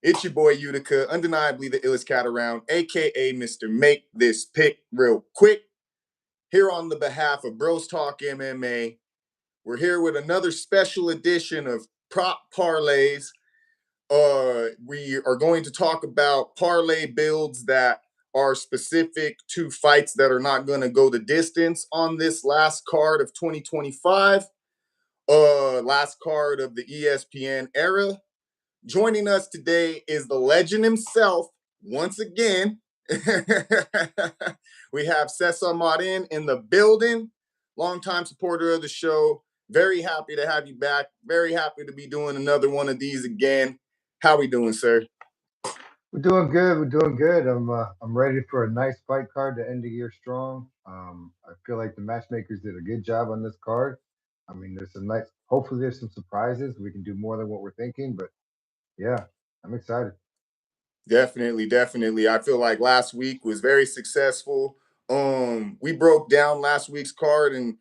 It's your boy Utica, undeniably the illest cat around, aka Mr. Make This Pick Real Quick. Here on the behalf of Bros Talk MMA, we're here with another special edition of Prop Parlays. We are going to talk about parlay builds that are specific to fights that are not going to go the distance on this last card of 2025, last card of the ESPN era. Joining us today is the legend himself, once again. We have Cesar Marin in the building, longtime supporter of the show. Very happy to have you back. Very happy to be doing another one of these again. How we doing, sir? We're doing good. We're doing good. I'm ready for a nice fight card to end the year strong. I feel like the matchmakers did a good job on this card. I mean, there's some nice. Hopefully, there's some surprises. We can do more than what we're thinking. But yeah, I'm excited. Definitely. I feel like last week was very successful. We broke down last week's card, and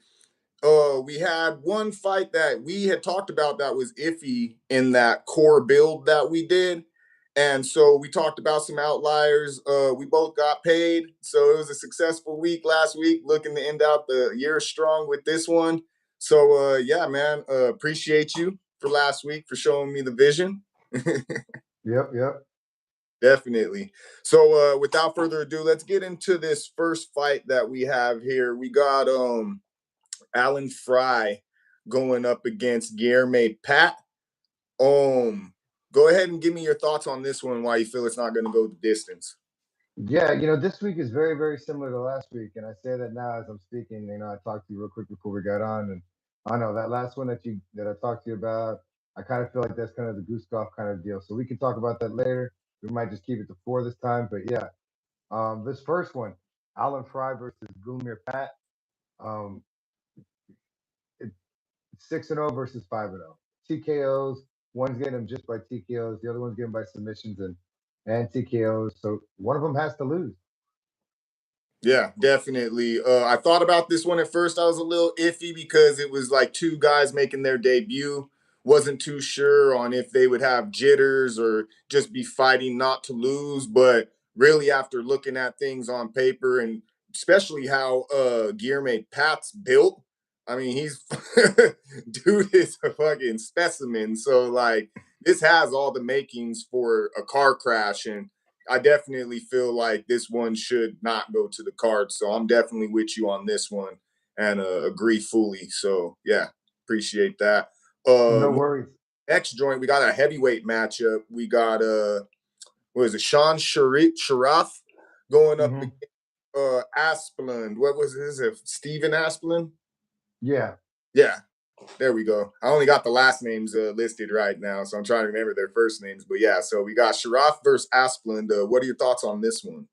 we had one fight that we had talked about that was iffy in that core build that we did. And so we talked about some outliers. We both got paid. So it was a successful week last week, looking to end out the year strong with this one. So yeah, man, appreciate you for last week for showing me the vision. Yep. Definitely. So without further ado, let's get into this first fight that we have here. We got Alan Fry going up against Guilherme Pat. Go ahead and give me your thoughts on this one, why you feel it's not going to go the distance. Yeah, this week is very, very similar to last week, and I say that now as I'm speaking. I talked to you real quick before we got on, and I know that last one that I talked to you about. I kind of feel like that's kind of the goose golf kind of deal. So we can talk about that later. We might just keep it to 4 this time, but yeah. This first one, Alan Fry versus Gulmir Pat. Um, it's 6-0 versus 5-0. TKOs. One's getting them just by TKOs. The other one's getting by submissions and TKOs. So one of them has to lose. Yeah, definitely. I thought about this one at first. I was a little iffy because it was like two guys making their debut. Wasn't too sure on if they would have jitters or just be fighting not to lose. But really, after looking at things on paper and especially how Guilherme Pat's built, I mean, he's dude is a fucking specimen. So like, this has all the makings for a car crash, and I definitely feel like this one should not go to the card. So I'm definitely with you on this one and agree fully. So yeah, appreciate that. No worries. Next joint, we got a heavyweight matchup. We got what is it, Sean Sharaf going up against Asplund. What was his? Steven Asplund? Yeah. There we go. I only got the last names listed right now, so I'm trying to remember their first names. But yeah, so we got Sharaf versus Asplund. What are your thoughts on this one?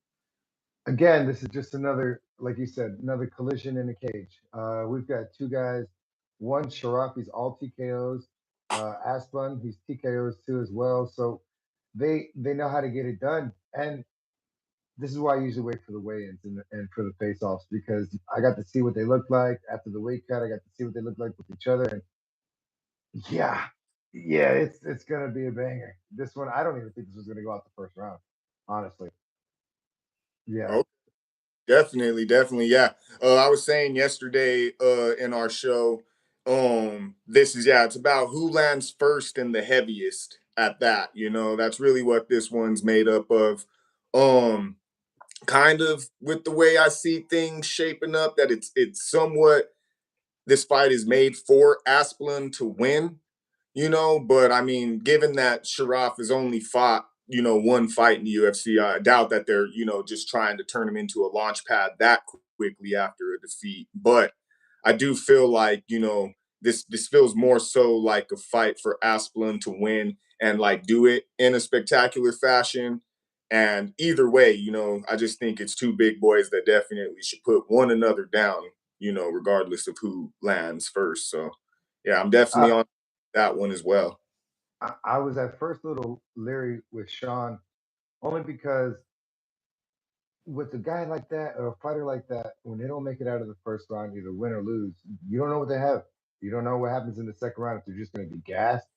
Again, this is just another, like you said, another collision in a cage. We've got two guys. One, Sharaf, he's all TKOs. Asplund, he's TKOs too as well. So they know how to get it done. And this is why I usually wait for the weigh-ins and for the face-offs, because I got to see what they look like after the weight cut. I got to see what they look like with each other, and yeah, it's gonna be a banger. This one, I don't even think this was gonna go out the first round, honestly. Yeah, Oh, definitely, yeah. I was saying yesterday in our show, this is it's about who lands first and the heaviest at that. That's really what this one's made up of. Um, Kind of with the way I see things shaping up, that it's somewhat this fight is made for Asplund to win, but I mean, given that Sharaf has only fought, one fight in the UFC, I doubt that they're, just trying to turn him into a launch pad that quickly after a defeat. But I do feel like, this feels more so like a fight for Asplund to win and like do it in a spectacular fashion. And either way, I just think it's two big boys that definitely should put one another down, regardless of who lands first. So yeah, I'm definitely I, on that one as well. I was at first a little leery with Sean, only because with a guy like that or a fighter like that, when they don't make it out of the first round, either win or lose, you don't know what they have. You don't know what happens in the second round if they're just going to be gassed.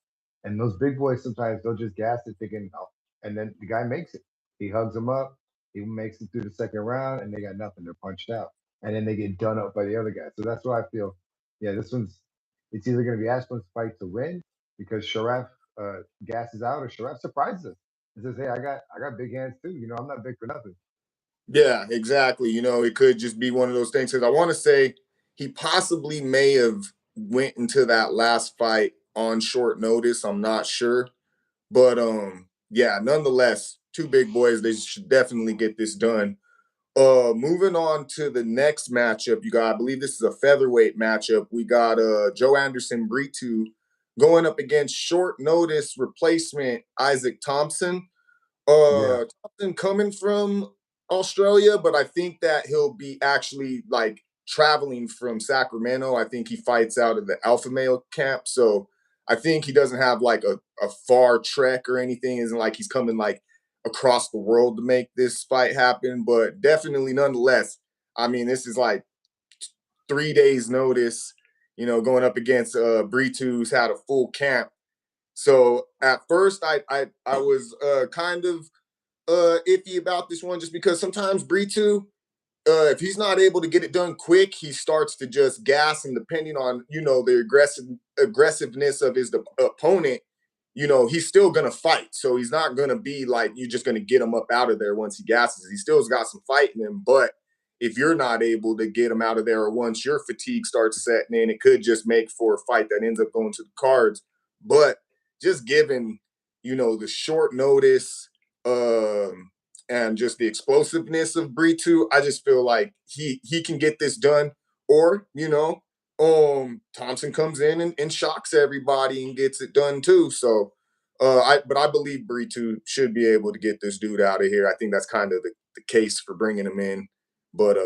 And those big boys sometimes they'll just gas it, thinking, oh, and then the guy makes it. He hugs him up. He makes it through the second round, and they got nothing. They're punched out, and then they get done up by the other guy. So that's why I feel, yeah, this one's it's either going to be Ashland's fight to win because Sharaf gasses out, or Sharaf surprises us and says, "Hey, I got big hands too. You know, I'm not big for nothing." Yeah, exactly. It could just be one of those things because I want to say he possibly may have went into that last fight on short notice. I'm not sure, but yeah. Nonetheless, two big boys. They should definitely get this done. Moving on to the next matchup, you got. I believe this is a featherweight matchup. We got Joe Anderson Britu going up against short notice replacement Isaac Thompson. Yeah, Thompson coming from Australia, but I think that he'll be actually like traveling from Sacramento. I think he fights out of the Alpha Male camp. So I think he doesn't have like a far trek or anything. Isn't like he's coming like across the world to make this fight happen. But definitely nonetheless, I mean, this is like 3 days notice, going up against Bree who's had a full camp. So at first I was kind of iffy about this one just because sometimes Britu, if he's not able to get it done quick, he starts to just gas, and depending on the aggressiveness of his opponent, he's still gonna fight. So he's not gonna be like you're just gonna get him up out of there once he gasses. He still's got some fight in him, but if you're not able to get him out of there, or once your fatigue starts setting in, it could just make for a fight that ends up going to the cards. But just given the short notice, and just the explosiveness of Britu, I just feel like he can get this done. Or Thompson comes in and shocks everybody and gets it done too. So, I believe Britu should be able to get this dude out of here. I think that's kind of the case for bringing him in. But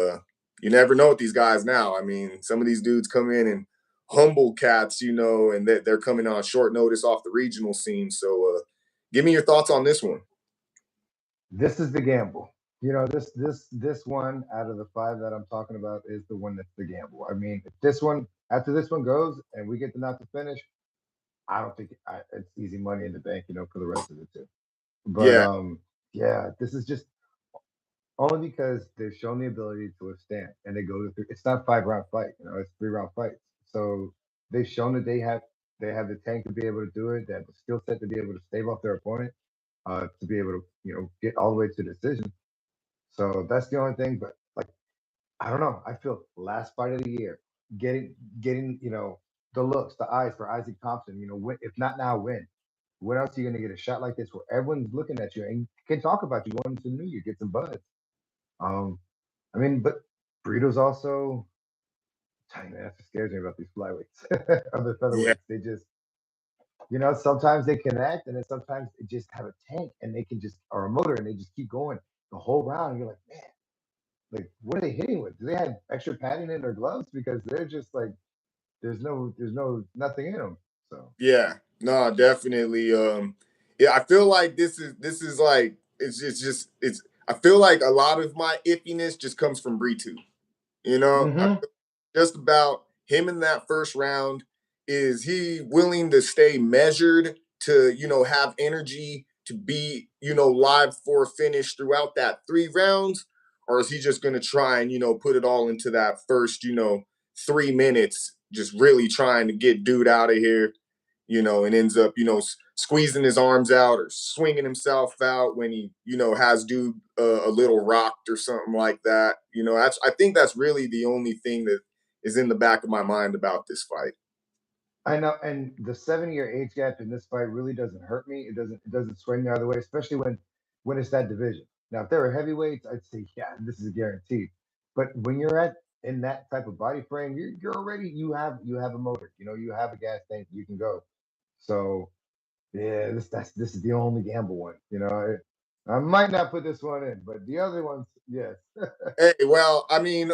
you never know with these guys now. I mean, some of these dudes come in and humble cats, and they're coming on short notice off the regional scene. So, give me your thoughts on this one. this is the gamble. You know, this one out of the five that I'm talking about is the one that's the gamble. I mean, if this one after this one goes and we get the not to finish, I don't think it's easy money in the bank, for the rest of the two. But Yeah, yeah, this is just only because they've shown the ability to withstand, and they go through. It's not 5 round fight, it's 3 round fights. So they've shown that they have the tank to be able to do it. They have the skill set to be able to stave off their opponent, to be able to get all the way to decision. So that's the only thing. But like I don't know, I feel last fight of the year, getting the looks, the eyes for Isaac Thompson. Win, if not now, when? When else are you going to get a shot like this where everyone's looking at you and can talk about you going into New Year, get some buzz? Um, I mean, but Burritos also, man, that's what scares me about these flyweights, other yeah, featherweights. They just, sometimes they connect, and then sometimes they just have a tank and they can just, or a motor, and they just keep going the whole round. And you're like, man, like, what are they hitting with? Do they have extra padding in their gloves? Because they're just like, there's nothing in them. So, yeah. No, definitely. Yeah, I feel like this is like it's. I feel like a lot of my iffiness just comes from Britu. I hmm feel just about him in that first round. Is he willing to stay measured to, have energy to be, live for a finish throughout that 3 rounds? Or is he just going to try and, put it all into that first, 3 minutes, just really trying to get dude out of here, and ends up, squeezing his arms out or swinging himself out when he, has dude a little rocked or something like that. I think that's really the only thing that is in the back of my mind about this fight. I know, and the 7 year age gap in this fight really doesn't hurt me. It doesn't sway me either way, especially when it's that division. Now, if there were heavyweights, I'd say yeah, this is a guaranteed. But when you're at in that type of body frame, you're already you have a motor. You have a gas tank. You can go. So yeah, this is the only gamble one. I might not put this one in, but the other ones, yes. Hey, well, I mean,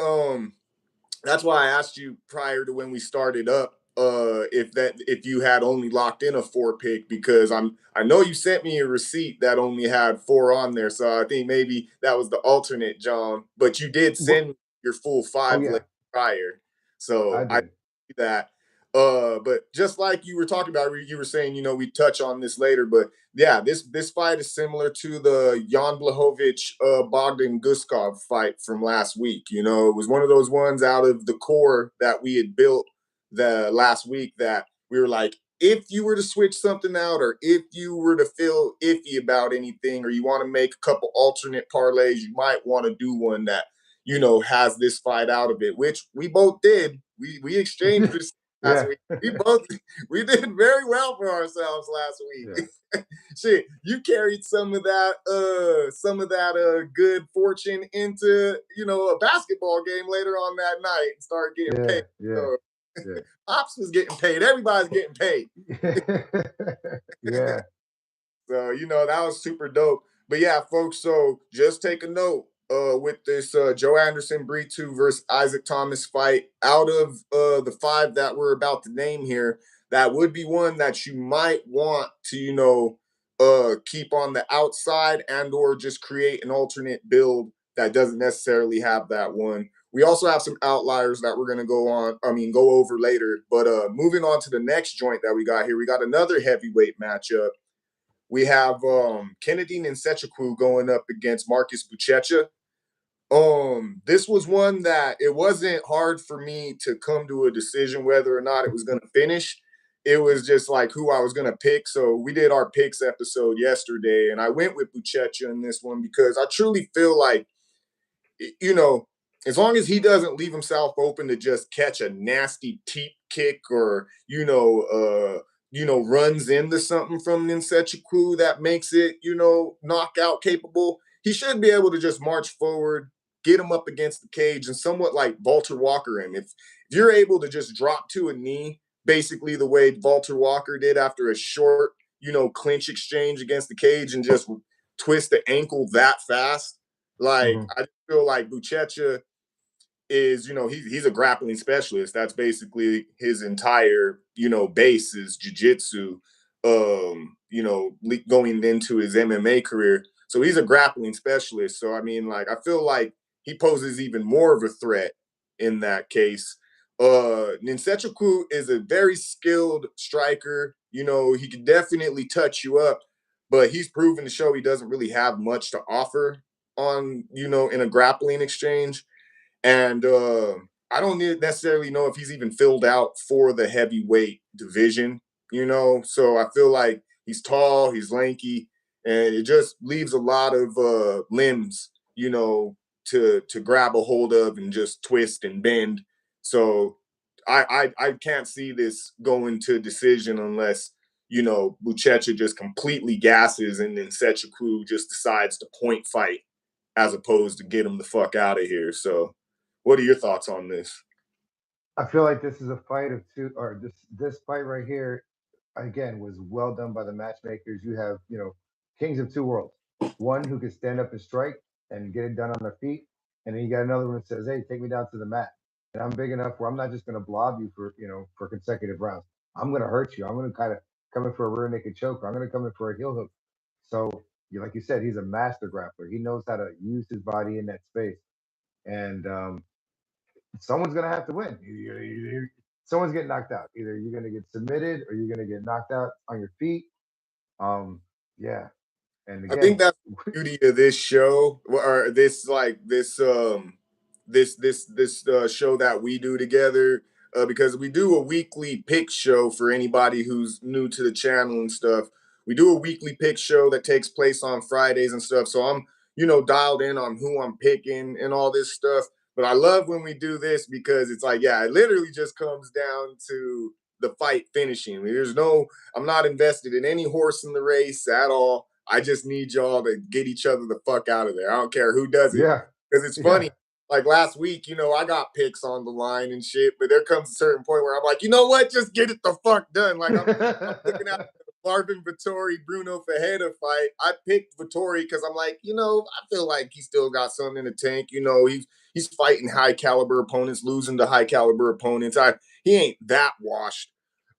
that's why I asked you prior to when we started up, if you had only locked in a 4 pick, because I know you sent me a receipt that only had 4 on there, so I think maybe that was the alternate, John. But you did What? send me your full Oh 5 yeah, leg prior, I so I did. see that. But just like you were talking about, you were saying, we touch on this later, but yeah, this fight is similar to the Jan Blachowicz Bogdan Guskov fight from last week. It was one of those ones out of the core that we had built the last week that we were like, if you were to switch something out, or if you were to feel iffy about anything, or you want to make a couple alternate parlays, you might want to do one that has this fight out of it, which we both did. We exchanged this last Yeah. week. We did very well for ourselves last Yeah. week. Shit, you carried some of that good fortune into a basketball game later on that night and started getting Yeah. paid. Yeah. So Yeah. Ops was getting paid. Everybody's getting paid. Yeah. So, that was super dope. But yeah, folks, so just take a note with this Joe Anderson Bree 2 versus Isaac Thomas fight. Out of the five that we're about to name here, that would be one that you might want to, keep on the outside and or just create an alternate build that doesn't necessarily have that one. We also have some outliers that we're going to go over later. But moving on to the next joint that we got here, we got another heavyweight matchup. We have Kennedy Nzechukwu going up against Marcus Buchecha. This was one that it wasn't hard for me to come to a decision whether or not it was going to finish. It was just like who I was going to pick. So we did our picks episode yesterday, and I went with Buchecha in this one because I truly feel like, you know, as long as he doesn't leave himself open to just catch a nasty teep kick or, runs into something from Nzechukwu that makes it, knockout capable, he should be able to just march forward, get him up against the cage, and somewhat like Walter Walker him. If you're able to just drop to a knee, basically the way Walter Walker did after a short, clinch exchange against the cage and just twist the ankle that fast, like Hmm. I feel like Buchecha is, he's a grappling specialist. That's basically his entire, base is jujitsu, going into his MMA career. So he's a grappling specialist. So, I mean, like, I feel like he poses even more of a threat in that case. Nzechukwu is a very skilled striker. He can definitely touch you up, but he's proven to show he doesn't really have much to offer on, in a grappling exchange. And I don't necessarily know if he's even filled out for the heavyweight division, So I feel like he's tall, he's lanky, and it just leaves a lot of limbs, to grab a hold of and just twist and bend. So I can't see this going to decision unless Buchecha just completely gasses and then Nzechukwu just decides to point fight as opposed to get him the fuck out of here. So what are your thoughts on this? I feel like this is a fight of two, or this fight right here, again, was well done by the matchmakers. You have, kings of two worlds. One who can stand up and strike and get it done on their feet, and then you got another one that says, "Hey, take me down to the mat." And I'm big enough where I'm not just going to blob you for, for consecutive rounds. I'm going to hurt you. I'm going to kind of come in for a rear naked choke. I'm going to come in for a heel hook. So, like you said, he's a master grappler. He knows how to use his body in that space, and someone's gonna have to win. Someone's getting knocked out. Either you're gonna get submitted or you're gonna get knocked out on your feet. Um, yeah. And I think again, that's the beauty of this show, or this show that we do together, because we do a weekly pick show for anybody who's new to the channel and stuff. We do a weekly pick show that takes place on Fridays and stuff. So I'm, dialed in on who I'm picking and all this stuff. But I love when we do this because it's like, yeah, it literally just comes down to the fight finishing. I'm not invested in any horse in the race at all. I just need y'all to get each other the fuck out of there. I don't care who does it. yeah, Because it's yeah, funny. Like last week, I got picks on the line and shit, but there comes a certain point where I'm like, you know what? Just get it the fuck done. Like I'm looking at the Marvin Vittori Bruno Fajeda fight. I picked Vittori because I'm like, I feel like he still got something in the tank. He's fighting high caliber opponents, losing to high caliber opponents. He ain't that washed.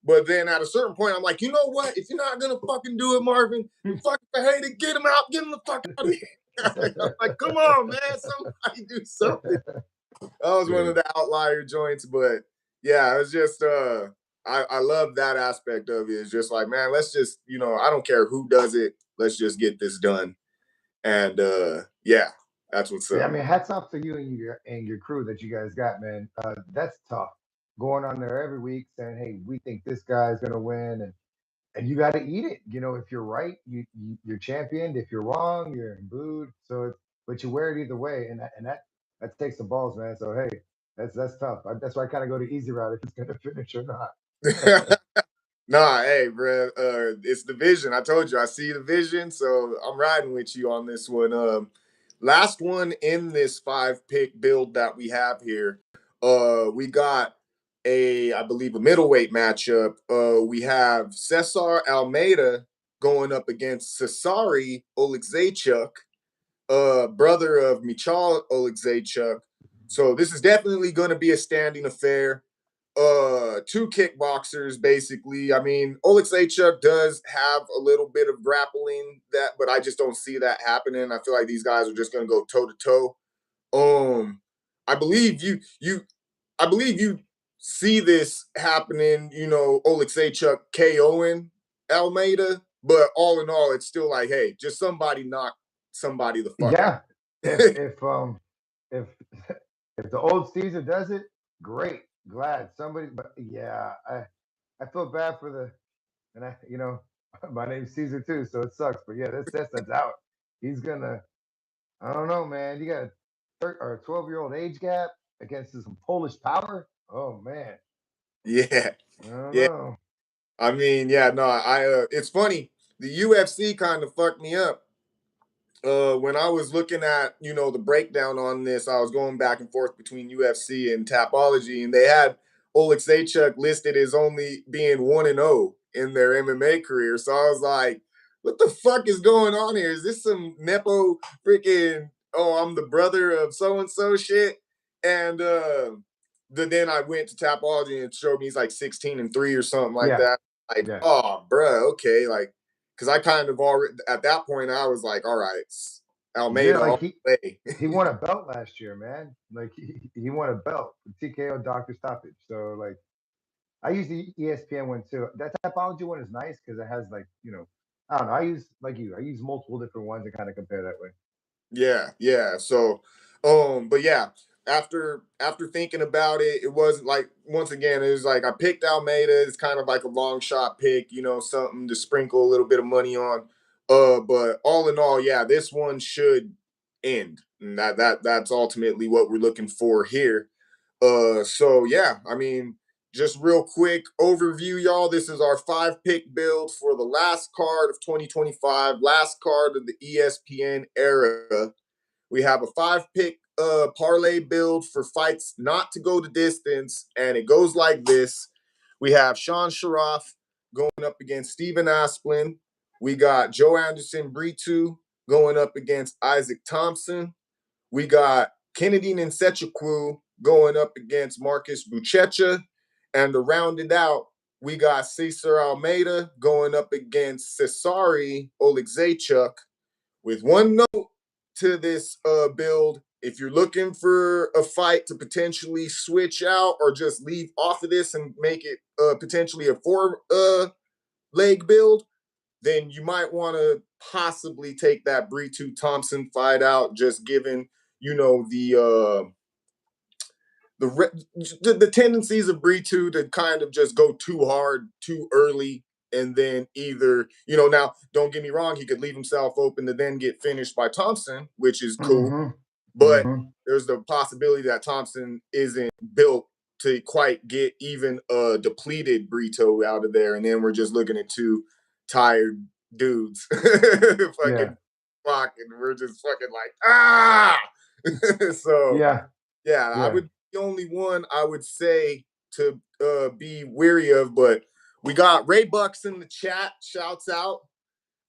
But then at a certain point, I'm like, you know what? If you're not gonna fucking do it, Marvin, then fucking Fajeda, get him out, get him the fuck out of here. I'm like, come on, man, somebody do something. That was one yeah. of the outlier joints, but yeah, it was just I love that aspect of it. It's just like, man, let's just, I don't care who does it. Let's just get this done. And yeah, that's what's Yeah, I up. mean, hats off to you and your crew that you guys got, man. That's tough. Going on there every week saying, "Hey, we think this guy's gonna win," and you got to eat it. If you're right, you're championed. If you're wrong, you're booed. But you wear it either way, and that takes the balls, man. So hey, that's tough. That's why I kind of go the easy route if it's gonna finish or not. Nah, hey, bro, it's the vision. I told you, I see the vision, so I'm riding with you on this one. Last one in this 5 pick build that we have here. We got I believe, a middleweight matchup. We have Cesar Almeida going up against Cesari Oleksiejczuk, brother of Michal Oleksiejczuk. So this is definitely going to be a standing affair. Two kickboxers, basically. I mean, Oleksiejczuk does have a little bit of grappling, but I just don't see that happening. I feel like these guys are just going to go toe to toe. I believe you see this happening. Oleksiejczuk KOing Almeida, but all in all, it's still like, hey, just somebody knock somebody the fuck Yeah, if out. if if the old Caesar does it, great, glad somebody. But yeah, I feel bad for and my name's Caesar too, so it sucks. But yeah, that's out. He's gonna. I don't know, man. You got a 12-year-old age gap against some Polish power. Oh man, Yeah, I don't yeah. know. I mean, yeah, no, it's funny. The UFC kind of fucked me up. When I was looking at, the breakdown on this, I was going back and forth between UFC and Tapology, and they had Oleksiejczuk listed as only being 1-0 in their MMA career. So I was like, what the fuck is going on here? Is this some Nepo freaking, oh, I'm the brother of so and so shit? And then I went to Tapology and it showed me he's like 16-3 or something like Yeah, that. Like, yeah, oh, bruh, okay. Like, because I kind of already, at that point, I was like, all right, yeah. Almeida Like all the way. he won a belt last year, man. Like he won a belt, TKO doctor stoppage. So like I use the ESPN one too. That typology one is nice because it has like I don't know. I use like you. I use multiple different ones and kind of compare that way. Yeah, yeah. So, but yeah, after thinking about it, it wasn't like, once again, it was like I picked Almeida. It's kind of like a long shot pick, something to sprinkle a little bit of money on. But all in all, yeah, this one should end. And that's ultimately what we're looking for here. So yeah, I mean, just real quick overview, y'all. This is our 5 pick build for the last card of 2025, last card of the ESPN era. We have a 5 pick parlay build for fights not to go the distance, and it goes like this. We have Sean Sharaf going up against Steven Asplin. We got Joe Anderson Britu going up against Isaac Thompson. We got Kennedy Nsetchukwu going up against Marcus Buchecha. And to round it out, we got Cesar Almeida going up against Cesari Oleksiejczuk. With one note to this build, if you're looking for a fight to potentially switch out or just leave off of this and make it potentially a 4 leg build, then you might want to possibly take that Bree Thompson fight out, just given the tendencies of Bree to kind of just go too hard too early, and then either, now don't get me wrong, he could leave himself open to then get finished by Thompson, which is cool, Mm-hmm. but Mm-hmm. there's the possibility that Thompson isn't built to quite get even a depleted Brito out of there, and then we're just looking at two tired dudes Yeah. fucking fuck, and we're just fucking like, ah. So Yeah. yeah, I Yeah. would be the only one I would say to be weary of, but we got Ray Bucks in the chat. Shouts out.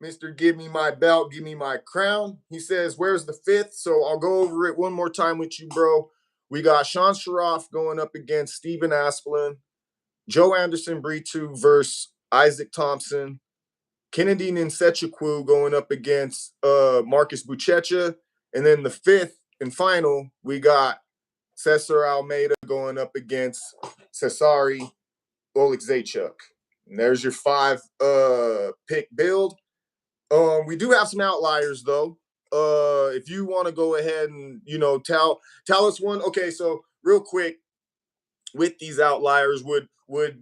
Mr. Give Me My Belt, Give Me My Crown. He says, where's the 5th? So I'll go over it one more time with you, bro. We got Sean Sharaf going up against Steven Asplin, Joe Anderson Britu versus Isaac Thompson, Kennedy Nsetchukwu going up against Marcus Buchecha. And then the 5th and final, we got Cesar Almeida going up against Cesari Oleg Zaychuk. And there's your 5 pick build. We do have some outliers though. If you want to go ahead and tell us one. Okay, so real quick, with these outliers, would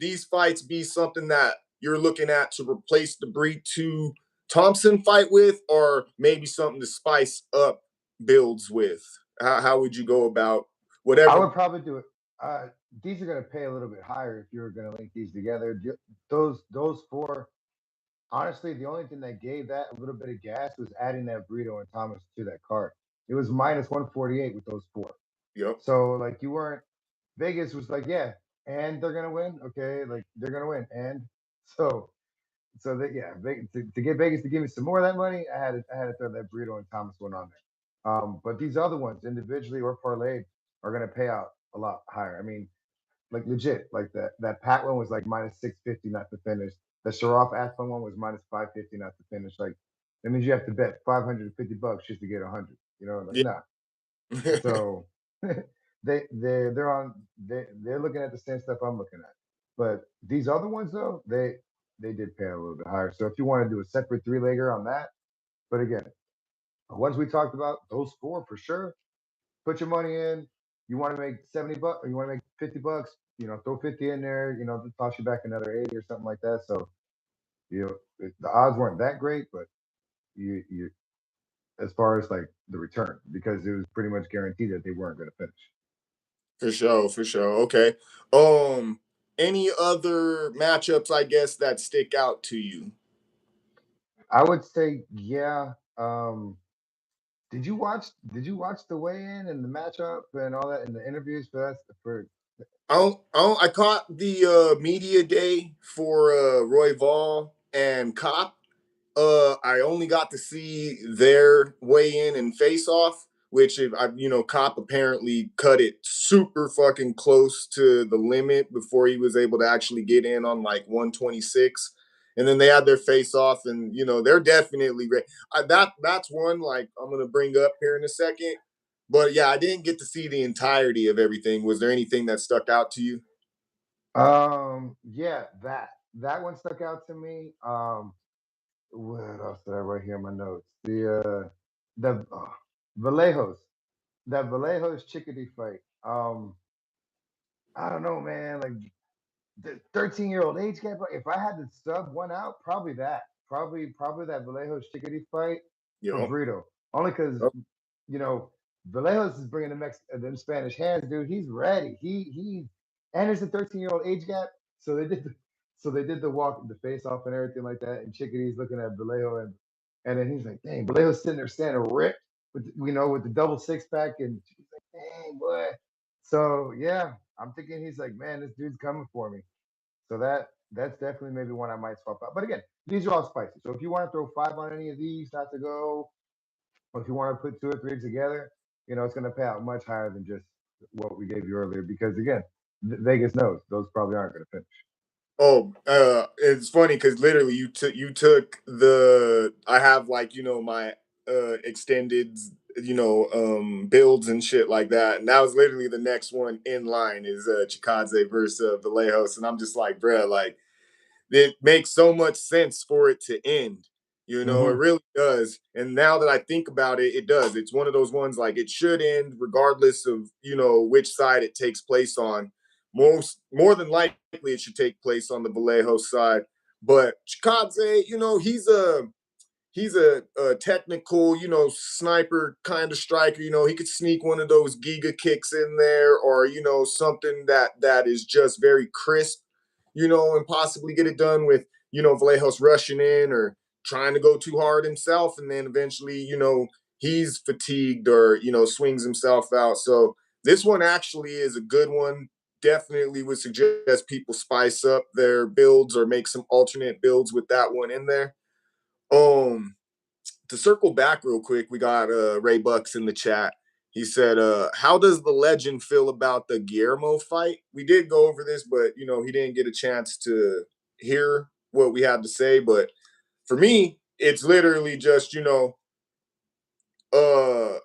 these fights be something that you're looking at to replace the Bree to Thompson fight with, or maybe something to spice up builds with? How would you go about I whatever? would probably do it. These are going to pay a little bit higher if you were going to link these together. Those four, honestly, the only thing that gave that a little bit of gas was adding that Brito and Thomas to that card. It was minus 148 with those four. Yep. So like you weren't Vegas was like, yeah, and they're gonna win. Okay, like they're gonna win. And so that yeah, to get Vegas to give me some more of that money, I had to throw that Burrito and Thomas one on there. But these other ones, individually or parlayed, are gonna pay out a lot higher. I mean, like legit, like that Pat one was like minus 650 not to finish. The Sharaf Aslan one was minus 550 not to finish. Like that means you have to bet $550 just to get 100. You know, like Yeah. nah. So they're looking at the same stuff I'm looking at. But these other ones though, they did pay a little bit higher. So if you want to do a separate three legger on that, but again, the ones we talked about, those four for sure. Put your money in. You want to make $70 or you want to make $50, throw 50 in there, toss you back another 80 or something like that. So the odds weren't that great, but you as far as like the return, because it was pretty much guaranteed that they weren't going to finish. For sure, for sure. Okay. Any other matchups, I guess, that stick out to you? I would say, yeah. Did you watch the weigh-in and the matchup and all that in the interviews for that for I caught the media day for Royval and Kape. I only got to see their weigh in and face off, which if I, Cop apparently cut it super fucking close to the limit before he was able to actually get in on like 126. And then they had their face off, and they're definitely that's one like I'm gonna bring up here in a second. But yeah, I didn't get to see the entirety of everything. Was there anything that stuck out to you? yeah, that one stuck out to me. What else did I write here in my notes? The Vallejos, that Vallejos Chickadee fight. I don't know, man. Like the 13-year-old age gap. If I had to sub one out, probably that. Probably that Vallejos Chickadee fight for Yeah. Brito. Only because Oh, you know Vallejos is bringing them Spanish hands, dude. He's ready. And there's a 13-year-old age gap, so they did the walk, the face off, and everything like that. And Chickadee's looking at Vallejo, and then he's like, "Dang, Vallejo's sitting there standing ripped with the double six pack," and she's like, "Dang, boy." So yeah, I'm thinking he's like, "Man, this dude's coming for me." So that's definitely maybe one I might swap out. But again, these are all spicy. So if you want to throw five on any of these, not to go, or if you want to put two or three together, it's going to pay out much higher than just what we gave you earlier. Because again, Vegas knows those probably aren't going to finish. Oh, it's funny because literally you took the I have like my extended builds and shit like that, and that was literally the next one in line is Chikadze versus Vallejos, and I'm just like, bruh, like it makes so much sense for it to end. It Mm-hmm. really does. And now that I think about it, it does. It's one of those ones like it should end regardless of, which side it takes place on. More than likely it should take place on the Vallejo side. But Chikadze, he's a technical, sniper kind of striker. He could sneak one of those giga kicks in there, or something that is just very crisp, and possibly get it done with Vallejos rushing in or trying to go too hard himself, and then eventually he's fatigued or swings himself out. So this one actually is a good one. Definitely would suggest people spice up their builds or make some alternate builds with that one in there. Um, to circle back real quick, we got Ray Bucks in the chat. He said, how does the legend feel about the Guillermo fight? We did go over this, but he didn't get a chance to hear what we had to say. But for me, it's literally just, uh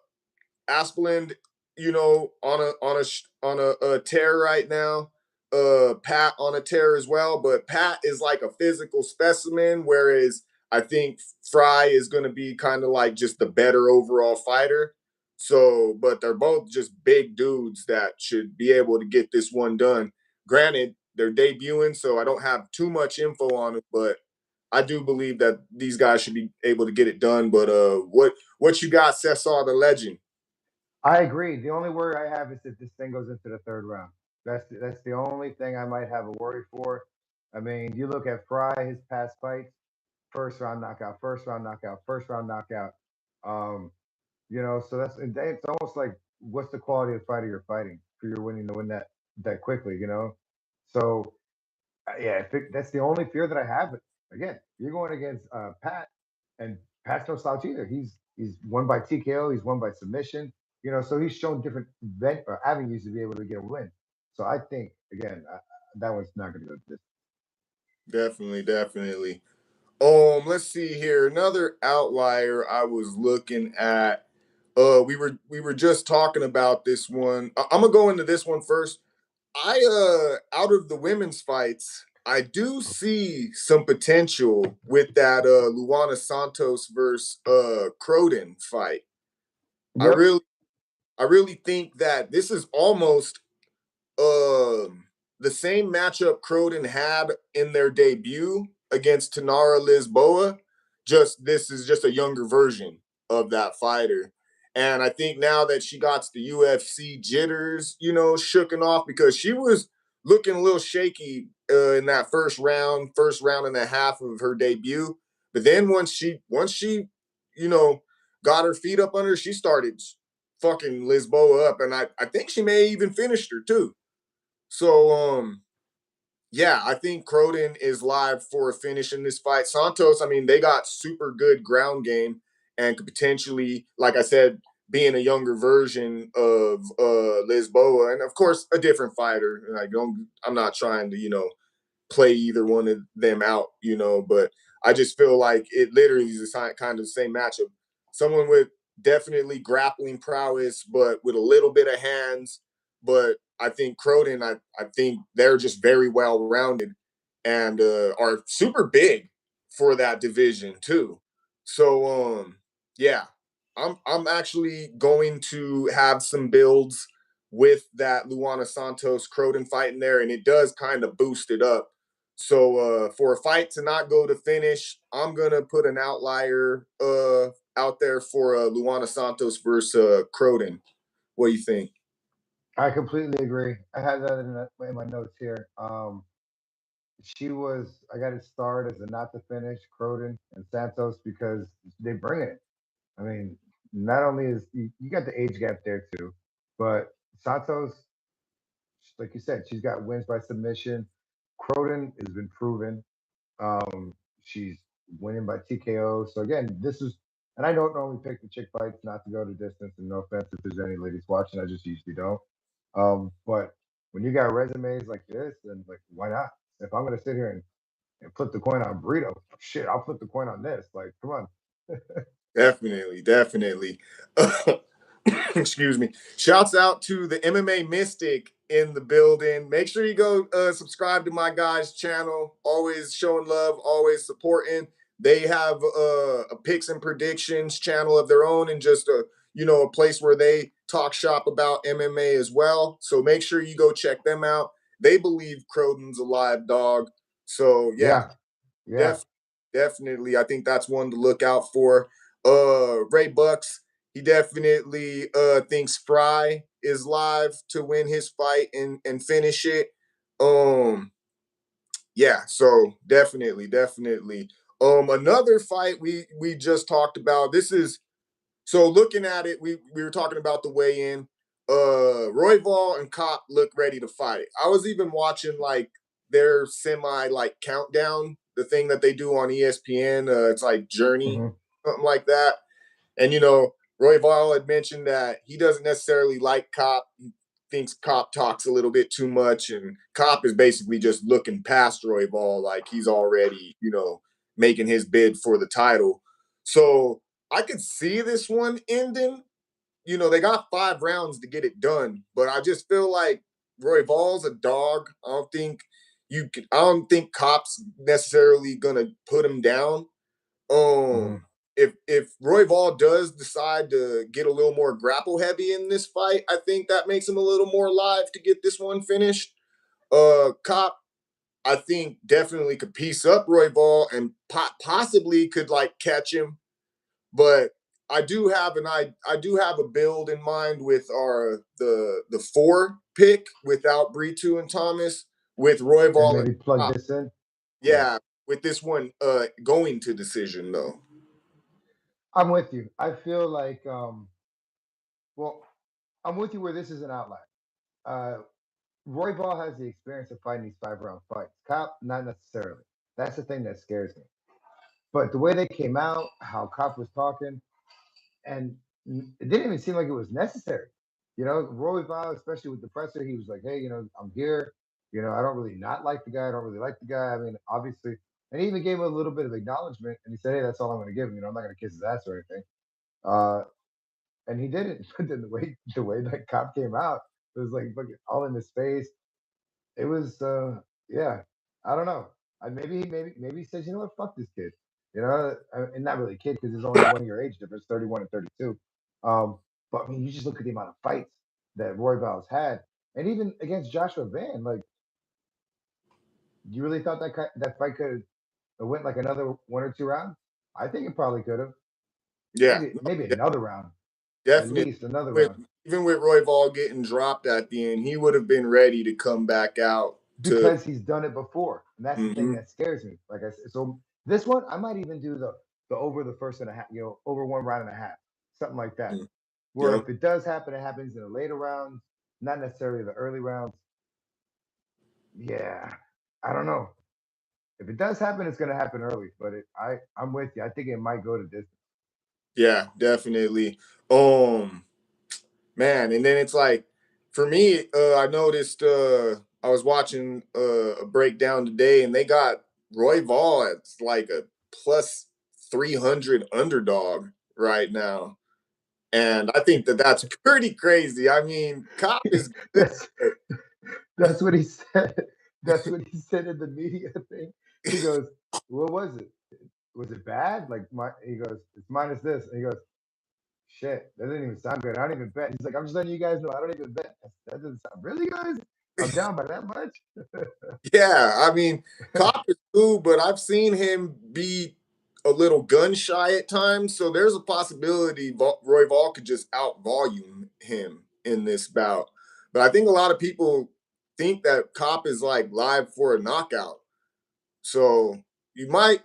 Aspland, on a tear right now. Pat on a tear as well, but Pat is like a physical specimen, whereas I think Fry is going to be kind of like just the better overall fighter. So, but they're both just big dudes that should be able to get this one done. Granted, they're debuting, so I don't have too much info on it, but I do believe that these guys should be able to get it done. But what you got, Cesar the Legend? I agree. The only worry I have is that this thing goes into the third round. That's the only thing I might have a worry for. I mean, you look at Fry, his past fights, first round knockout, first round knockout, first round knockout. Um, so it's almost like what's the quality of fighter you're fighting for you're winning to win that quickly. So yeah, that's the only fear that I have. But again, you're going against Pat, and Pat's no slouch either. He's won by TKO, he's won by submission. So he's shown different avenues to be able to get a win. So I think again, that one's not going to go to this. Definitely, definitely. Let's see here. Another outlier I was looking at. We were just talking about this one. I'm gonna go into this one first. Out of the women's fights, I do see some potential with that Luana Santos versus Croden fight. I Yep. really I really think that this is almost um the same matchup Croden had in their debut against Tanara Lisboa. Just this is just a younger version of that fighter. And I think now that she got the UFC jitters, shooken off because she was looking a little shaky in that first round and a half of her debut. But then once she, you know, got her feet up under her, she started fucking Lisboa up. And I think she may even finished her too. So yeah, I think Croden is live for a finish in this fight. Santos, I mean, they got super good ground game and could potentially, like I said, being a younger version of Lisboa, and of course a different fighter. I'm not trying to, play either one of them out, but I just feel like it literally is kind of the same matchup. Someone with definitely grappling prowess, but with a little bit of hands. But I think Croden, I think they're just very well rounded and are super big for that division too. So yeah, I'm actually going to have some builds with that Luana Santos Croden fight in there, and it does kind of boost it up. So for a fight to not go to finish, I'm gonna put an outlier out there for Luana Santos versus Croden. What do you think? I completely agree. I had that in my notes here. I got it starred as a not to finish Croden and Santos because they bring it. I mean, not only is you got the age gap there too, but Santos, like you said, she's got wins by submission. Croden has been proven. She's winning by TKO. So again, and I don't normally pick the chick fights not to go to distance. And no offense if there's any ladies watching, I just usually don't. But when you got resumes like this, then like why not? If I'm gonna sit here and flip the coin on burrito, shit, I'll flip the coin on this. Like, come on. Definitely, definitely. Excuse me. Shouts out to the MMA Mystic in the building. Make sure you go subscribe to my guys' channel. Always showing love, always supporting. They have a picks and predictions channel of their own, and just a place where they talk shop about MMA as well. So make sure you go check them out. They believe Croden's a live dog. So yeah, Yeah, yeah. def definitely. I think that's one to look out for. Ray Bucks, he definitely thinks Fry is live to win his fight and finish it. Um, yeah, so definitely, definitely. Another fight we just talked about. This is so looking at it, we were talking about the weigh-in. Royval and Kape look ready to fight. I was even watching like their semi like countdown, the thing that they do on ESPN. It's like Journey, Hmm. something like that. And Royval had mentioned that he doesn't necessarily like Kape. He thinks Kape talks a little bit too much, and Kape is basically just looking past Royval, like he's already, making his bid for the title. So I could see this one ending. They got 5 rounds to get it done, but I just feel like Royval's a dog. I don't think Kape's necessarily gonna put him down. Hmm. If Royval does decide to get a little more grapple heavy in this fight, I think that makes him a little more live to get this one finished. Kape, I think definitely could piece up Royval and possibly could like catch him, but I do have a build in mind with the 4 pick without Britu and Thomas with And Royval and maybe plug Kape. this in. Yeah, Yeah, with this one going to decision though. I'm with you. I feel like, well, I'm with you where this is an outlier. Uh, Roy Ball has the experience of fighting these 5 round fights. Cop, not necessarily. That's the thing that scares me. But the way they came out, how Cop was talking, and it didn't even seem like it was necessary. Roy Val, especially with the presser, he was like, "Hey, I'm here. I don't really not like the guy. I don't really like the guy. I mean, obviously." And he even gave him a little bit of acknowledgement, and he said, "Hey, that's all I'm going to give him. I'm not going to kiss his ass or anything." Uh, and he didn't. But then the way that Cop came out, it was like fucking all in his face. It was, yeah, I don't know. Maybe he says, what, fuck this kid, and not really a kid because there's only a 1 year age difference, 31 and 32. But I mean, you just look at the amount of fights that Roy Val's had, and even against Joshua Van, like, you really thought that fight could have went like another 1 or 2 rounds? I think it probably could have. Yeah, Maybe no, another round, at definitely. least another With round. even with Royval getting dropped at the end, he would have been ready to come back out to. Because he's done it before, and that's the thing Hmm. that scares me. Like I said, so this one I might even do the over the first and a half, over 1 round and a half, something like that. Where Yeah, if it does happen, it happens in the later rounds, not necessarily the early rounds. Yeah, I don't know. If it does happen, it's gonna happen early. But I'm with you. I think it might go to distance. yeah, definitely. Um, Man, and then it's like for me, I noticed I was watching a breakdown today, and they got Royval at like a plus 300 underdog right now, and I think that that's pretty crazy. I mean, Cop is good. that's that's what he said. That's what he said in the media thing. He goes, "What was it? Was it bad? Like he goes, it's minus this." And he goes, "Shit, that didn't even sound good. I don't even bet." He's like, "I'm just letting you guys know I don't even bet. That doesn't sound really, guys. I'm down by that much." Yeah, I mean, Cop is cool, but I've seen him be a little gun shy at times. So there's a possibility Royval could just out volume him in this bout. But I think a lot of people think that Cop is like live for a knockout. So you might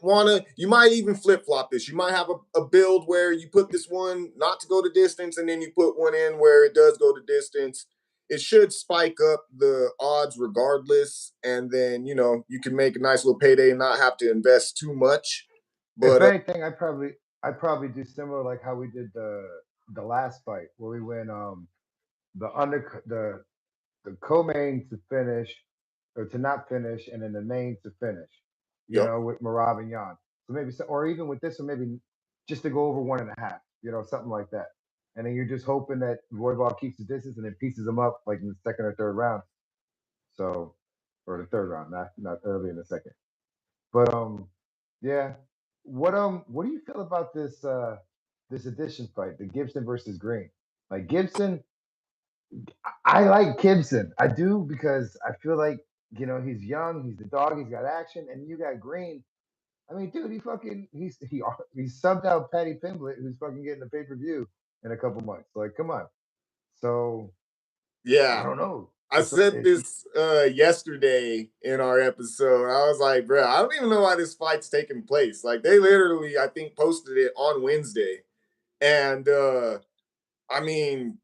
even flip flop this. You might have a build where you put this one not to go to distance, and then you put one in where it does go to distance. It should spike up the odds regardless, and then you can make a nice little payday and not have to invest too much. If But anything, I probably do similar like how we did the last fight where we went the co-main to finish or to not finish, and then the main to finish. yep, With Marab and Yan. So maybe, or even with this one, maybe just to go over 1.5. Something like that. And then you're just hoping that Roybal keeps the distance and then pieces them up like in the second or third round. So, or the third round, not early in the second. But yeah. What do you feel about this edition fight, the Gibson versus Green? Like Gibson, I like Gibson. I do because I feel like he's young, he's the dog, he's got action, and you got Green. I mean, dude, he subbed out Patty Pimblett, who's fucking getting a pay-per-view in a couple months. Like, come on. So I yeah. don't know. I said this yesterday in our episode. I was like, bro, I don't even know why this fight's taking place. Like they literally, I think, posted it on Wednesday. And I mean,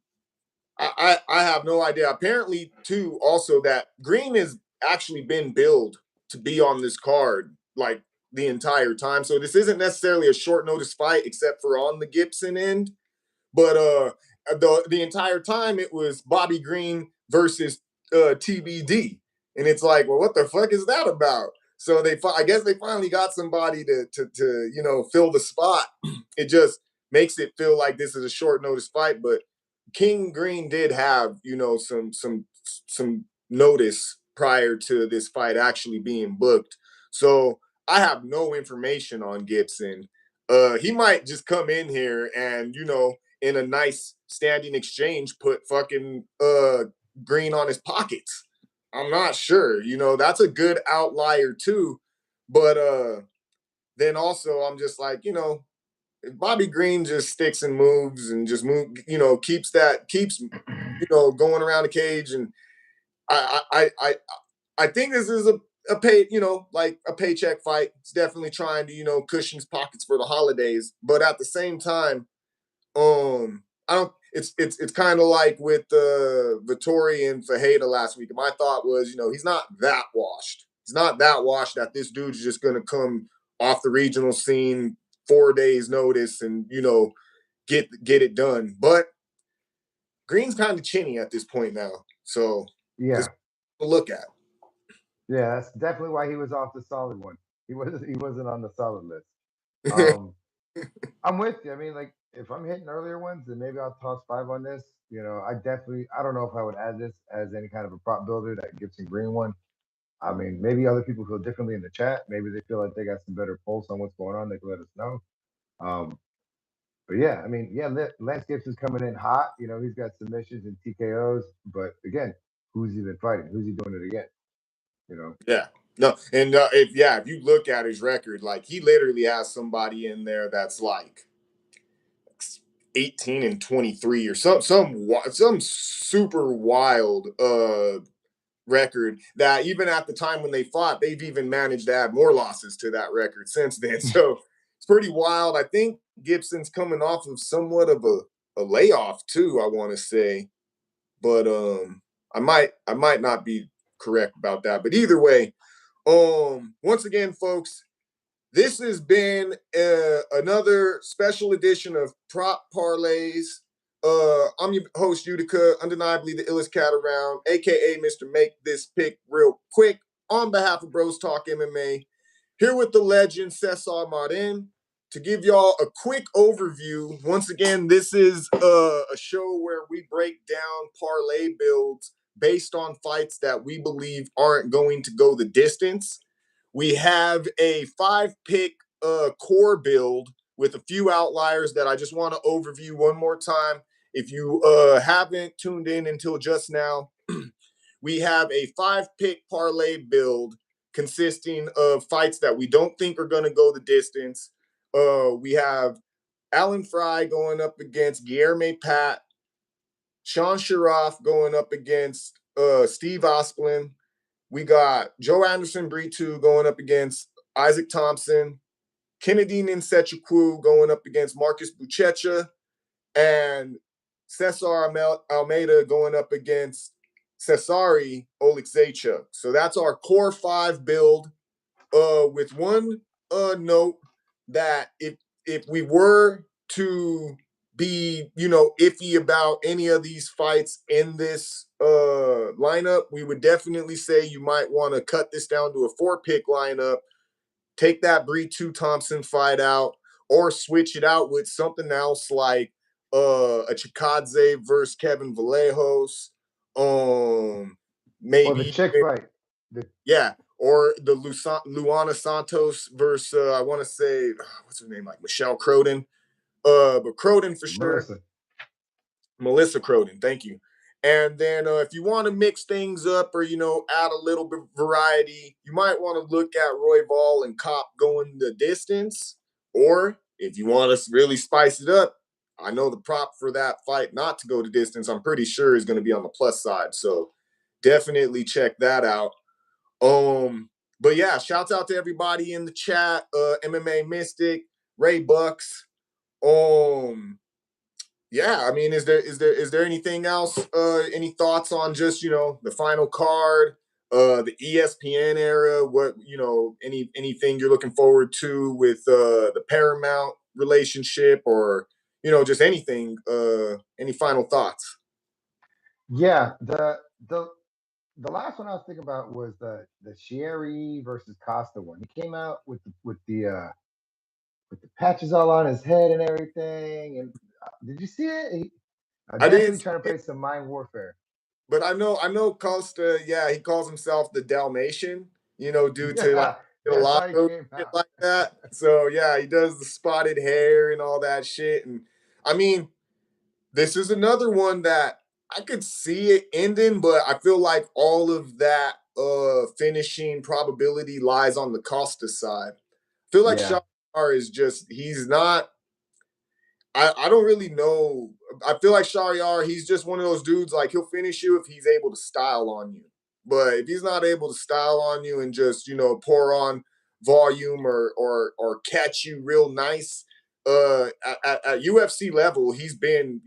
I have no idea. Apparently, too, also that Green has actually been billed to be on this card like the entire time. So this isn't necessarily a short notice fight, except for on the Gibson end. But the entire time it was Bobby Green versus TBD, and it's like, well, what the fuck is that about? So I guess they finally got somebody to fill the spot. It just makes it feel like this is a short notice fight, but King Green did have some notice prior to this fight actually being booked. So I have no information on Gibson. He might just come in here and, in a nice standing exchange, put fucking Green on his pockets. I'm not sure. That's a good outlier too. But then also I'm just like, if Bobby Green just sticks and moves and just keeps going around the cage, and I think this is a pay, like a paycheck fight. It's definitely trying to, cushion his pockets for the holidays. But at the same time, I don't. It's kind of like with Vittori and Fajeda last week. My thought was, he's not that washed. He's not that washed that this dude's just gonna come off the regional scene 4 days notice and get it done. But Green's kind of chinny at this point now, so just Yeah, a look at. yeah, that's definitely why he was off the solid one. He wasn't on the solid list. Um, I'm with you. I mean, like if I'm hitting earlier ones, then maybe I'll toss five on this. I don't know if I would add this as any kind of a prop builder, that Gibson Green one. I mean, maybe other people feel differently in the chat. Maybe they feel like they got some better pulse on what's going on. They can let us know. Um, but yeah, I mean, yeah, Lance Gibson's coming in hot. He's got submissions and TKOs. But again, who's he been fighting? Who's he doing it again? You know, Yeah. No, and if you look at his record, like he literally has somebody in there that's like 18-23 or some super wild record that even at the time when they fought, they've even managed to add more losses to that record since then. So it's pretty wild. I think Gibson's coming off of somewhat of a layoff too, I want to say. But I might not be correct about that. But either way, once again, folks, this has been another special edition of Prop Parlays. I'm your host, Utica, undeniably the illest cat around, aka Mr. Make This Pick Real Quick, on behalf of Bros Talk MMA. Here with the legend Cesar Marin to give y'all a quick overview. Once again, this is a show where we break down parlay builds based on fights that we believe aren't going to go the distance. We have a 5-pick core build with a few outliers that I just want to overview one more time. If you haven't tuned in until just now, we have a 5-pick parlay build consisting of fights that we don't think are going to go the distance. We have Alan Fry going up against Guilherme Pat, Sean Sharaf going up against Steve Osplin. We got Joe Anderson Britu going up against Isaac Thompson, Kennedy Nsetchukwu going up against Marcus Buchecha, and Cesar Almeida going up against Cesari Oleksiejczuk. So that's our core 5 build. With one note that if we were to be iffy about any of these fights in this lineup, we would definitely say you might want to cut this down to a 4-pick lineup, take that Bree 2 Thompson fight out, or switch it out with something else like a Chikadze versus Kevin Vallejos, or the maybe chick fight. yeah, or the Luana Santos versus I want to say what's her name, like Michelle Croden, but Croden for sure. Melissa. Melissa Croden, thank you. And then if you want to mix things up or add a little bit of variety, you might want to look at Royval and Kape going the distance. Or if you want to really spice it up, I know the prop for that fight not to go the distance, I'm pretty sure is going to be on the plus side. So definitely check that out. But yeah, shouts out to everybody in the chat, MMA Mystic, Ray Bucks. Yeah, I mean, is there anything else? Any thoughts on just the final card, the ESPN era? What anything you're looking forward to with the Paramount relationship, or just anything? Any final thoughts? Yeah, the last one I was thinking about was the Sherry versus Costa one. He came out with the patches all on his head and everything. And did you see it? I Definitely didn't, trying to play some mind warfare. but I know Costa. Yeah, he calls himself the Dalmatian. Due to like Yeah, that's how he gelato came shit out. like that. So yeah, he does the spotted hair and all that shit. And I mean, this is another one that I could see it ending, but I feel like all of that finishing probability lies on the Costa side. I feel like Yeah, Shahar is just he's not I don't really know. I feel like Shahryar, he's just one of those dudes, like he'll finish you if he's able to style on you. But if he's not able to style on you and just, pour on volume or catch you real nice, at UFC level, he's been,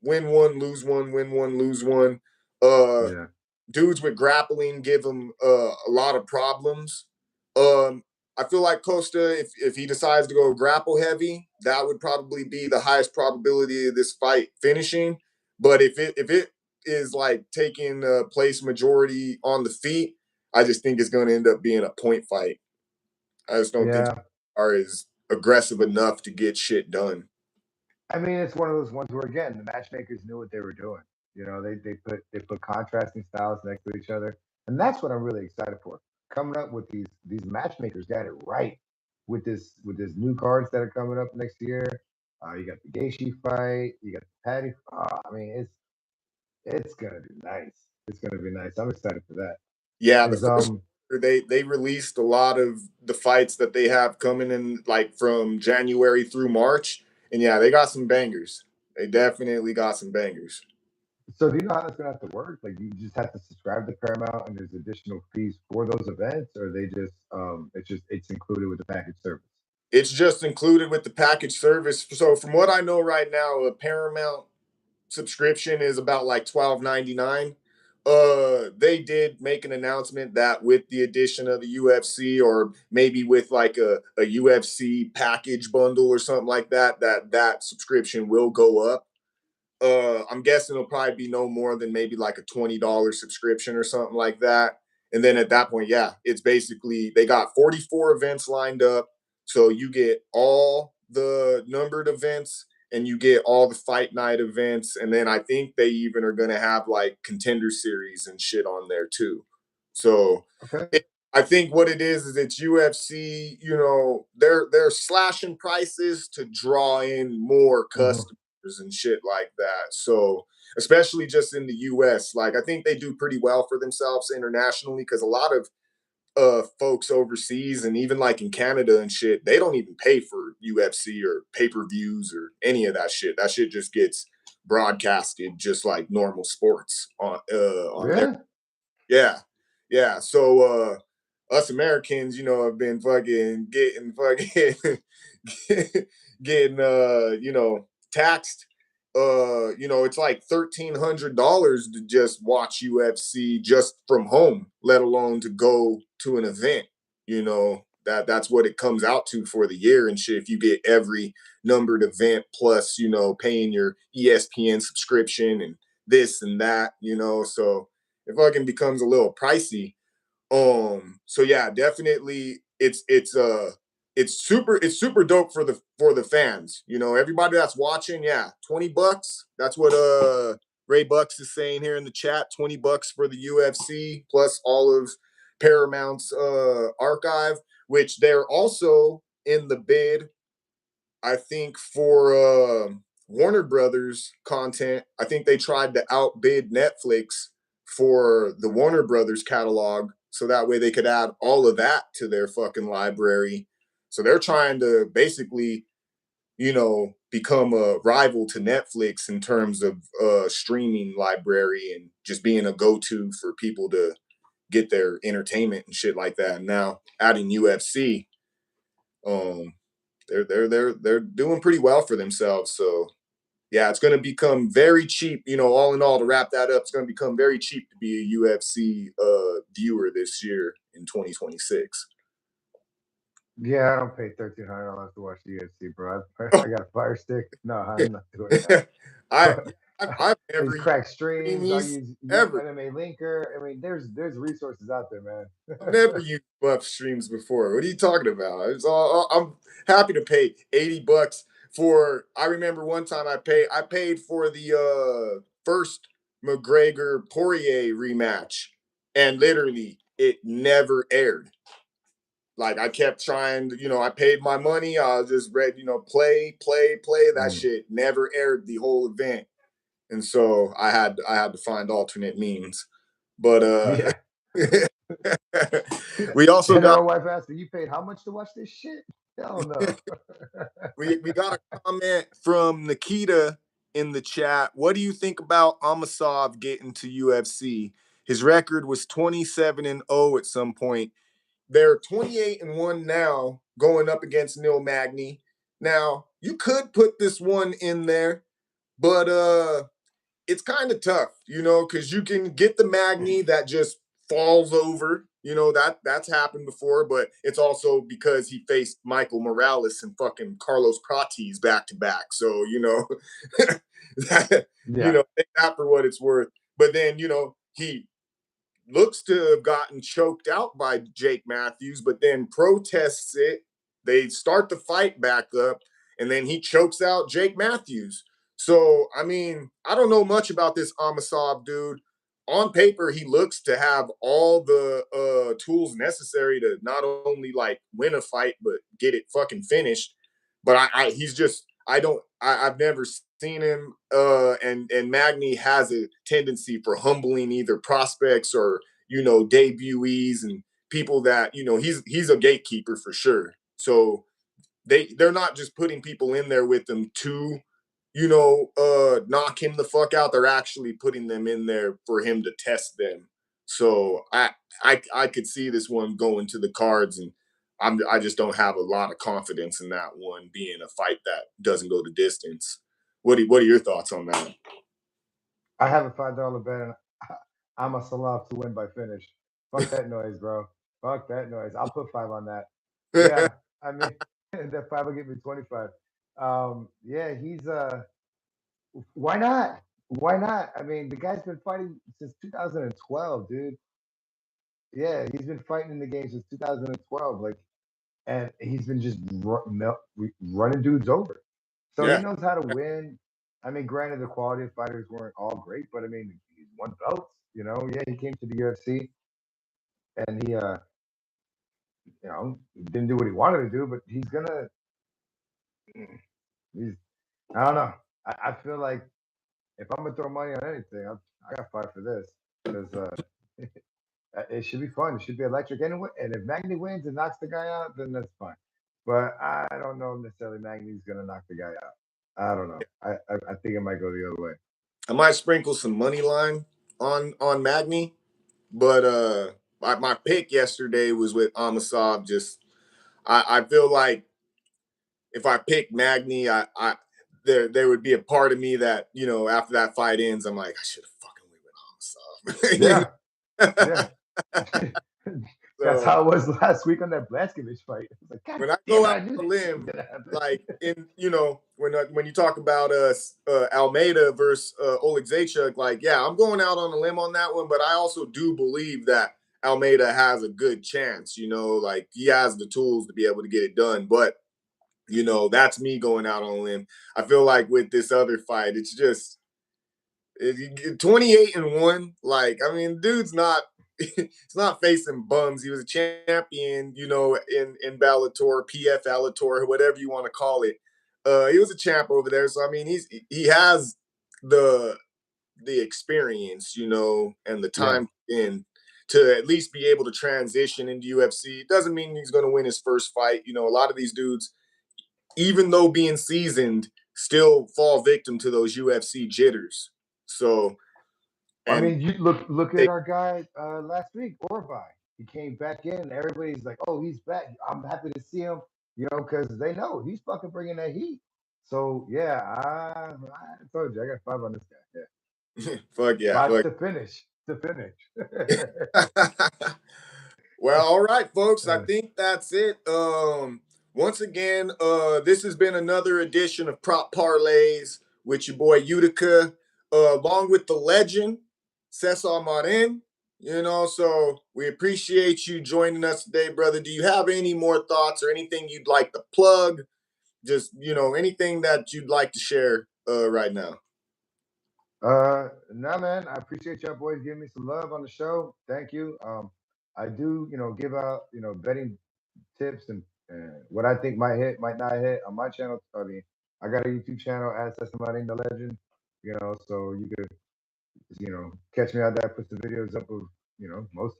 win one, lose one, win one, lose one. Uh yeah, Dudes with grappling give him a lot of problems. Um, I feel like Costa, if he decides to go grapple heavy, that would probably be the highest probability of this fight finishing. But if it is like taking place majority on the feet, I just think it's going to end up being a point fight. I just don't think yeah. are as aggressive enough to get shit done. I mean, it's one of those ones where again the matchmakers knew what they were doing. They put contrasting styles next to each other, and that's what I'm really excited for. Coming up with these matchmakers got it right with this new cards that are coming up next year. You got the Gaethje fight, you got the Patty. I mean, it's gonna be nice. It's gonna be nice. I'm excited for that. Yeah, the Is first they released a lot of the fights that they have coming in like from January through March. And yeah, they got some bangers. They definitely got some bangers. So do you know how that's gonna have to work? Like, you just have to subscribe to Paramount, and there's additional fees for those events, or they it's included with the package service. It's just included with the package service. So from what I know right now, a Paramount subscription is about like 12.99. They did make an announcement that with the addition of the UFC, or maybe with like a UFC package bundle or something like that, that subscription will go up. I'm guessing it'll probably be no more than maybe like a $20 subscription or something like that. And then at that point, yeah, it's basically they got 44 events lined up. So you get all the numbered events and you get all the fight night events. And then I think they even are going to have like contender series and shit on there too. So Okay. it, I think what it is it's UFC, they're slashing prices to draw in more Hmm. customers and shit like that. So, especially just in the US, like I think they do pretty well for themselves internationally because a lot of folks overseas and even like in Canada and shit, they don't even pay for UFC or pay-per-views or any of that shit. That shit just gets broadcasted just like normal sports on there. Really? Yeah. Yeah. So us Americans, have been fucking getting taxed. It's like $1,300 to just watch UFC just from home, let alone to go to an event. That's what it comes out to for the year and shit. If you get every numbered event plus, paying your ESPN subscription and this and that, so it fucking becomes a little pricey. So yeah, definitely it's super dope for the fans. Everybody that's watching, yeah, $20. That's what Ray Bucks is saying here in the chat. $20 for the UFC plus all of Paramount's archive, which they're also in the bid I think for Warner Brothers content, I think they tried to outbid Netflix for the Warner Brothers catalog so that way they could add all of that to their fucking library. So they're trying to basically, become a rival to Netflix in terms of streaming library and just being a go-to for people to get their entertainment and shit like that. And now adding UFC, um, they're doing pretty well for themselves. So yeah, it's going to become very cheap. All in all, to wrap that up, it's going to become very cheap to be a UFC viewer this year in 2026. Yeah, I don't pay $1,300 to watch the UFC, bro. I Oh, got a Fire Stick. No, yeah. I'm not doing that. I But I've never these used crack streams, I'll streamies use ever. MMA Linker. I mean, there's resources out there, I've never man. used buff streams before. What are you talking about? I'm happy to pay $80 for. I remember one time I paid for the first McGregor Poirier rematch, and literally it never aired. Like I kept trying, I paid my money. I just read, play, play, play. That Mm. shit never aired the whole event, and so I had to find alternate means. But Yeah. we also And then got my wife asked me, "You paid how much to watch this shit?" Hell no. we got a comment from Nikita in the chat. What do you think about Amasov getting to UFC? His record was 27-0 at some point. They're 28-1 now, going up against Neil Magny. Now, you could put this one in there, but it's kind of tough, because you can get the Magny that just falls over. That's happened before, but it's also because he faced Michael Morales and fucking Carlos Prates back to back. So, that, Yeah. take that for what it's worth. But then, he looks to have gotten choked out by Jake Matthews, but then protests it. They start the fight back up, and then he chokes out Jake Matthews. So, I mean, I don't know much about this Amasov dude. On paper, he looks to have all the tools necessary to not only like win a fight, but get it fucking finished. But he's just I've never seen him. And Magny has a tendency for humbling either prospects or debutees and people that he's a gatekeeper for sure. So they're not just putting people in there with them to knock him the fuck out. They're actually putting them in there for him to test them. So I could see this one going to the cards, and I just don't have a lot of confidence in that one being a fight that doesn't go the distance. What are your thoughts on that? I have a $5 bet and I'm a salab to win by finish. Fuck that noise, bro. Fuck that noise. I'll put five on that. Yeah. I mean that five will give me 25. Yeah, he's why not? Why not? I mean, the guy's been fighting since 2012, dude. Yeah, he's been fighting in the game since 2012. Like, and he's been just running dudes over. So he Yeah. knows how to win. I mean, granted, the quality of fighters weren't all great, but I mean, he's won belts. Yeah, he came to the UFC and he didn't do what he wanted to do, but he's gonna. He's. I don't know. I feel like if I'm gonna throw money on anything, I got five for this because it should be fun. It should be electric. And if Magny wins and knocks the guy out, then that's fine. But I don't know necessarily Magny's gonna knock the guy out. I don't know. I think it might go the other way. I might sprinkle some money line on Magny, but my pick yesterday was with Amasov. Just I feel like if I pick Magny, I there would be a part of me that after that fight ends, I'm like I should have fucking went with Amasov. Yeah, yeah. That's So how it was last week on that Blazkowicz fight. It was like, God when I damn go it, out I knew on a that shit was limb, gonna happen. like when you talk about Almeida versus Oleg Zaychuk, like yeah, I'm going out on a limb on that one, but I also do believe that Almeida has a good chance. Like he has the tools to be able to get it done, but that's me going out on a limb. I feel like with this other fight, it's just 28-1. Like, I mean, dude's not he's not facing bums. He was a champion, in Bellator, PF Bellator, whatever you want to call it. He was a champ over there. So I mean, he has the experience, and the Yeah. time in to at least be able to transition into UFC. It doesn't mean he's going to win his first fight. A lot of these dudes, even though being seasoned, still fall victim to those UFC jitters. So, I and mean, you look at they our guy last week, Royval. He came back in. Everybody's like, "Oh, he's back." I'm happy to see him, because they know he's fucking bringing that heat. So yeah, I told you I got five on this guy. Yeah, fuck yeah, five fuck. to finish. To finish. Well, all right, folks. I Uh, think that's it. Once again, this has been another edition of Prop Parlays with your boy Utica, along with the legend Cesar Marin. So we appreciate you joining us today, brother. Do you have any more thoughts or anything you'd like to plug? Just anything that you'd like to share right now. Nah, man, I appreciate y'all boys giving me some love on the show. Thank you. I do, give out, betting tips and what I think might hit, might not hit on my channel. I mean, I got a YouTube channel at Cesar Marin the Legend, so you could, catch me out there. Put the videos up of, most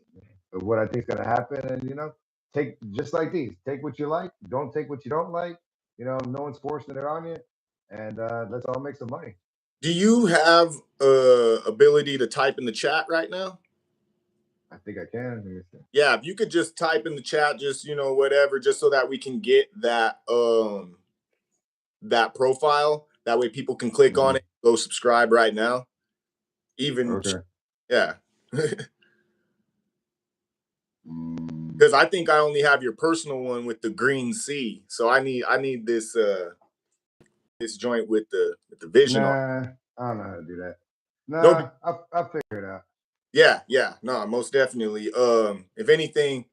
of what I think's gonna happen, and take just like these. Take what you like. Don't take what you don't like. No one's forcing it on you, and let's all make some money. Do you have ability to type in the chat right now? I think I can. Let me see. Yeah, if you could just type in the chat, just whatever, just so that we can get that profile. That way people can click on Mhm. it, go subscribe right now. Even Okay. yeah. Mm, Because I think I only have your personal one with the green C. So I need this joint with the vision on. nah, I don't know how to do that. No, Nah, I'll figure it out. yeah, no, most definitely. If anything,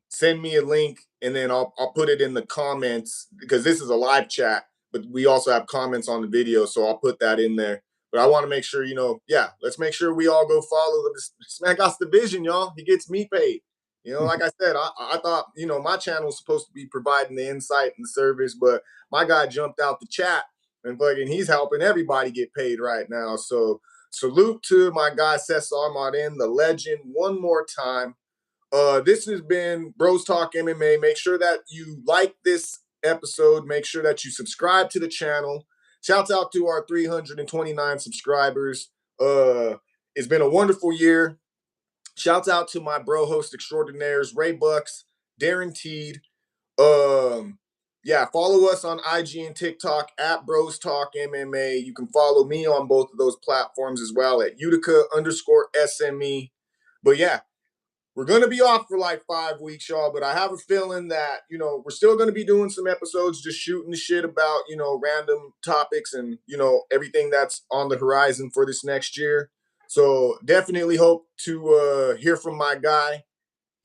send me a link and then I'll put it in the comments because this is a live chat, but we also have comments on the video, so I'll put that in there. But I want to make sure, yeah, let's make sure we all go follow this man got the vision, y'all. He gets me paid. Like I said, I thought, my channel was supposed to be providing the insight and the service, but my guy jumped out the chat and fucking he's helping everybody get paid right now. So salute to my guy Cesar Marin, the legend, one more time. This has been Bros Talk MMA. Make sure that you like this episode. Make sure that you subscribe to the channel. Shouts out to our 329 subscribers. It's been a wonderful year. Shouts out to my bro host extraordinaires, Ray Bucks, Darren Teed. Yeah, follow us on IG and TikTok at Bros Talk MMA. You can follow me on both of those platforms as well at Utica_SME. But yeah, we're going to be off for like 5 weeks, y'all, but I have a feeling that, we're still going to be doing some episodes, just shooting the shit about, random topics and, everything that's on the horizon for this next year. So definitely hope to hear from my guy,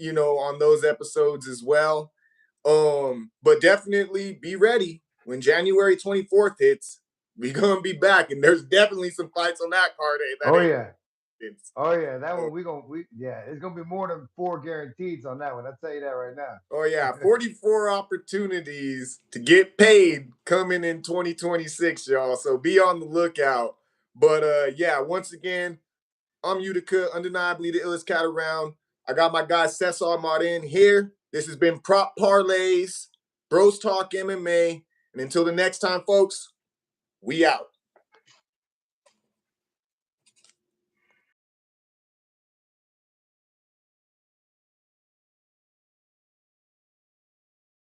on those episodes as well. But definitely be ready when January 24th hits. We're going to be back, and there's definitely some fights on that card that Oh ain't. yeah. Oh yeah, that one yeah, it's gonna be more than 4 guarantees on that one. I'll tell you that right Oh now. yeah, 44 opportunities to get paid coming in 2026, y'all. So be on the lookout. But yeah, once again, I'm Utica, undeniably the illest cat around. I got my guy Cesar Marin here. This has been Prop Parlays, Bros Talk MMA. And until the next time, folks, we out.